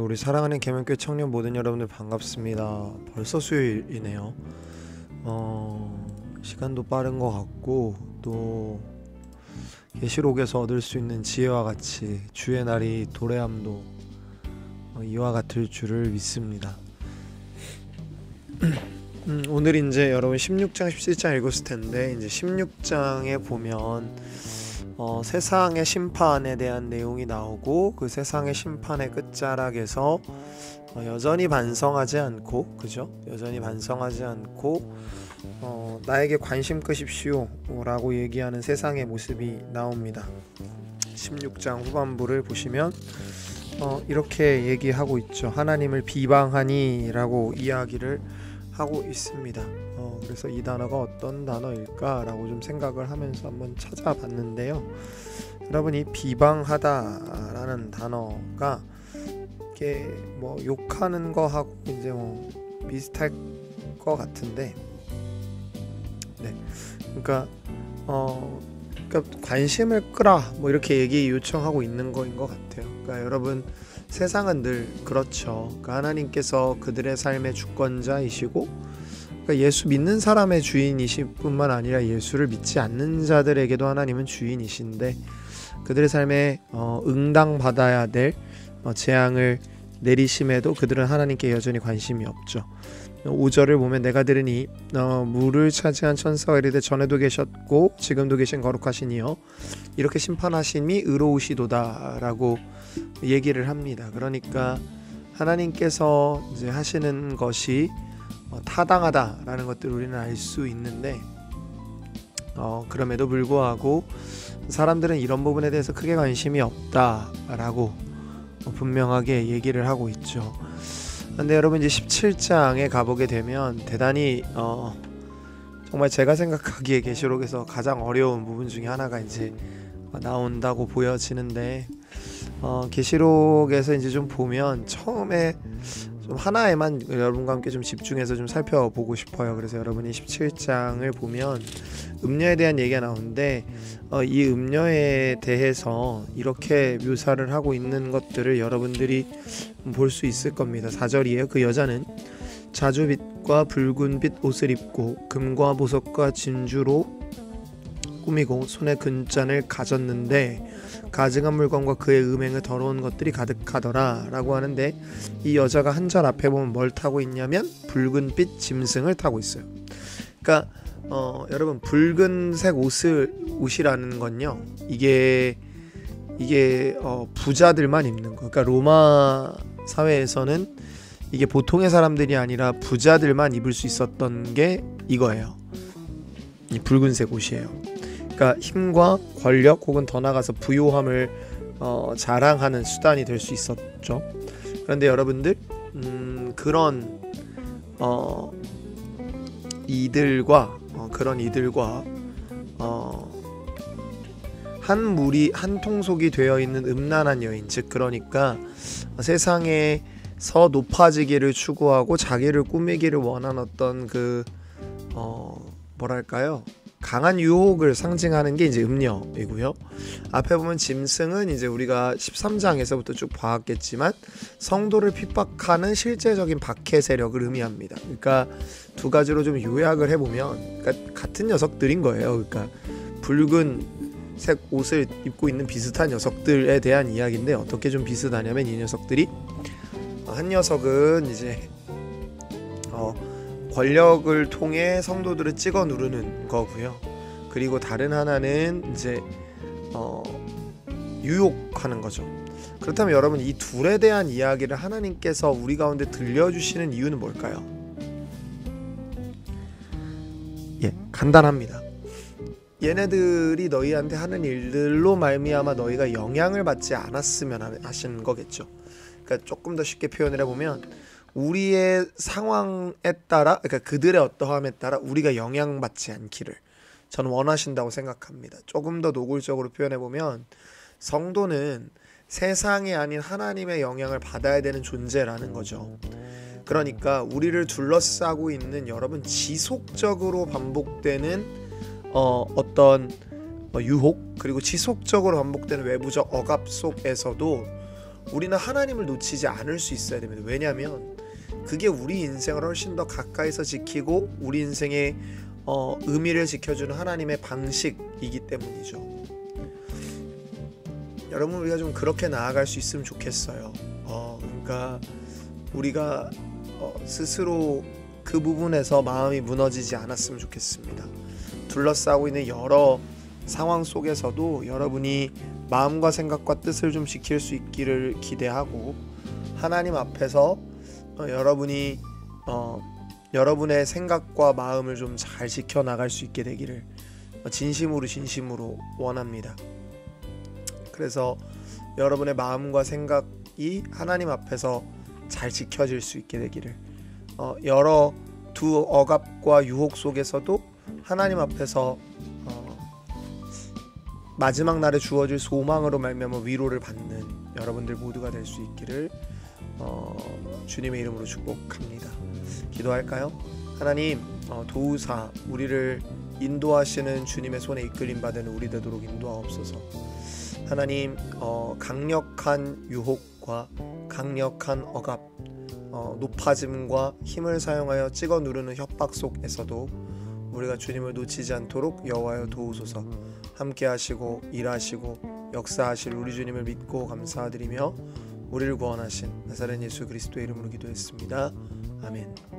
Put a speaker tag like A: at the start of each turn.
A: 우리 사랑하는 계명교회 청년 모든 여러분들 반갑습니다. 벌써 수요일이네요. 시간도 빠른 것 같고 또 계시록에서 얻을 수 있는 지혜와 같이 주의 날이 도래함도 이와 같을 줄을 믿습니다. 오늘 이제 여러분 16장 17장 읽었을 텐데 이제 16장에 보면 세상의 심판에 대한 내용이 나오고 그 세상의 심판의 끝자락에서 여전히 반성하지 않고 여전히 반성하지 않고 나에게 관심 끄십시오 라고 얘기하는 세상의 모습이 나옵니다. 16장 후반부를 보시면 이렇게 얘기하고 있죠. 하나님을 비방하니 라고 이야기를 하고 있습니다. 그래서 이 단어가 어떤 단어일까 라고 좀 생각을 하면서 한번 찾아봤는데요. 여러분이 비방하다 라는 단어가 이게 뭐 욕하는 거하고 이제 뭐 비슷할 것 같은데, 네, 그러니까 관심을 끄라 뭐 이렇게 얘기 요청하고 있는 거인 것 같아요. 그러니까 여러분 세상은 늘 그렇죠. 그러니까 하나님께서 그들의 삶의 주권자이시고 그러니까 예수 믿는 사람의 주인이실 뿐만 아니라 예수를 믿지 않는 자들에게도 하나님은 주인이신데 그들의 삶에 응당받아야 될 재앙을 내리심에도 그들은 하나님께 여전히 관심이 없죠. 5절을 보면 내가 들으니 물을 차지한 천사가 이르되 전에도 계셨고 지금도 계신 거룩하시니요 이렇게 심판하심이 의로우시도다 라고 얘기를 합니다. 그러니까 하나님께서 이제 하시는 것이 타당하다라는 것들을 우리는 알 수 있는데 그럼에도 불구하고 사람들은 이런 부분에 대해서 크게 관심이 없다라고 분명하게 얘기를 하고 있죠. 근데 여러분 이제 17장에 가보게 되면 대단히 정말 제가 생각하기에 계시록에서 가장 어려운 부분 중에 하나가 이제 나온다고 보여지는데 계시록에서 이제 좀 보면 처음에 좀 하나에만 여러분과 함께 좀 집중해서 좀 살펴보고 싶어요. 그래서 여러분이 17장을 보면 음녀에 대한 얘기가 나오는데 이 음녀에 대해서 이렇게 묘사를 하고 있는 것들을 여러분들이 볼 수 있을 겁니다. 4절이에요. 그 여자는 자주빛과 붉은빛 옷을 입고 금과 보석과 진주로 꾸미고 손에 금잔을 가졌는데 가증한 물건과 그의 음행의 더러운 것들이 가득하더라 라고 하는데 이 여자가 한 절 앞에 보면 뭘 타고 있냐면 붉은빛 짐승을 타고 있어요. 그러니까 여러분 붉은색 옷이라는 건요 이게 부자들만 입는 거. 그러니까 로마 사회에서는 이게 보통의 사람들이 아니라 부자들만 입을 수 있었던 게 이거예요. 이 붉은색 옷이에요. 그러니까 힘과 권력 혹은 더 나아가서 부요함을 자랑하는 수단이 될 수 있었죠. 그런데 여러분들 그런 이들과 한 무리 한 통속이 되어 있는 음란한 여인, 즉 그러니까 세상에서 높아지기를 추구하고 자기를 꾸미기를 원하는 어떤 그 뭐랄까요? 강한 유혹을 상징하는 게 이제 음녀이고요. 앞에 보면 짐승은 이제 우리가 13장에서부터 쭉 봐왔겠지만 성도를 핍박하는 실제적인 박해 세력을 의미합니다. 그러니까 두 가지로 좀 요약을 해보면 그러니까 같은 녀석들인 거예요. 그러니까 붉은색 옷을 입고 있는 비슷한 녀석들에 대한 이야기인데 어떻게 좀 비슷하냐면 이 녀석들이 한 녀석은 이제 권력을 통해 성도들을 찍어 누르는 거고요. 그리고 다른 하나는 이제 유혹하는 거죠. 그렇다면 여러분 이 둘에 대한 이야기를 하나님께서 우리 가운데 들려주시는 이유는 뭘까요? 간단합니다. 얘네들이 너희한테 하는 일들로 말미암아 너희가 영향을 받지 않았으면 하시는 거겠죠. 그러니까 조금 더 쉽게 표현을 해보면 우리의 상황에 따라, 그러니까 그들의 어떠함에 따라 우리가 영향받지 않기를 저는 원하신다고 생각합니다. 조금 더 노골적으로 표현해보면 성도는 세상이 아닌 하나님의 영향을 받아야 되는 존재라는 거죠. 그러니까 우리를 둘러싸고 있는 여러분 지속적으로 반복되는 어떤 유혹 그리고 지속적으로 반복되는 외부적 억압 속에서도
B: 우리는 하나님을 놓치지 않을 수 있어야 됩니다. 왜냐하면 그게 우리 인생을 훨씬 더 가까이서 지키고 우리 인생의 의미를 지켜주는 하나님의 방식이기 때문이죠. 여러분, 우리가 좀 그렇게 나아갈 수 있으면 좋겠어요. 그러니까 우리가 스스로 그 부분에서 마음이 무너지지 않았으면 좋겠습니다. 둘러싸고 있는 여러 상황 속에서도 여러분이 마음과 생각과 뜻을 좀 지킬 수 있기를 기대하고, 하나님 앞에서 여러분이 여러분의 생각과 마음을 좀 잘 지켜나갈 수 있게 되기를 진심으로 원합니다. 그래서 여러분의 마음과 생각이 하나님 앞에서 잘 지켜질 수 있게 되기를, 여러 두 억압과 유혹 속에서도 하나님 앞에서 마지막 날에 주어질 소망으로 말미암아 위로를 받는 여러분들 모두가 될 수 있기를 주님의 이름으로 축복합니다. 기도할까요? 하나님, 도우사 우리를 인도하시는 주님의 손에 이끌림 받는 우리 되도록 인도하옵소서. 하나님, 강력한 유혹과 강력한 억압, 높아짐과 힘을 사용하여 찍어 누르는 협박 속에서도 우리가 주님을 놓치지 않도록 여호와여 도우소서. 함께 하시고 일하시고 역사하실 우리 주님을 믿고 감사드리며 우리를 구원하신 나사렛 예수 그리스도의 이름으로 기도했습니다. 아멘.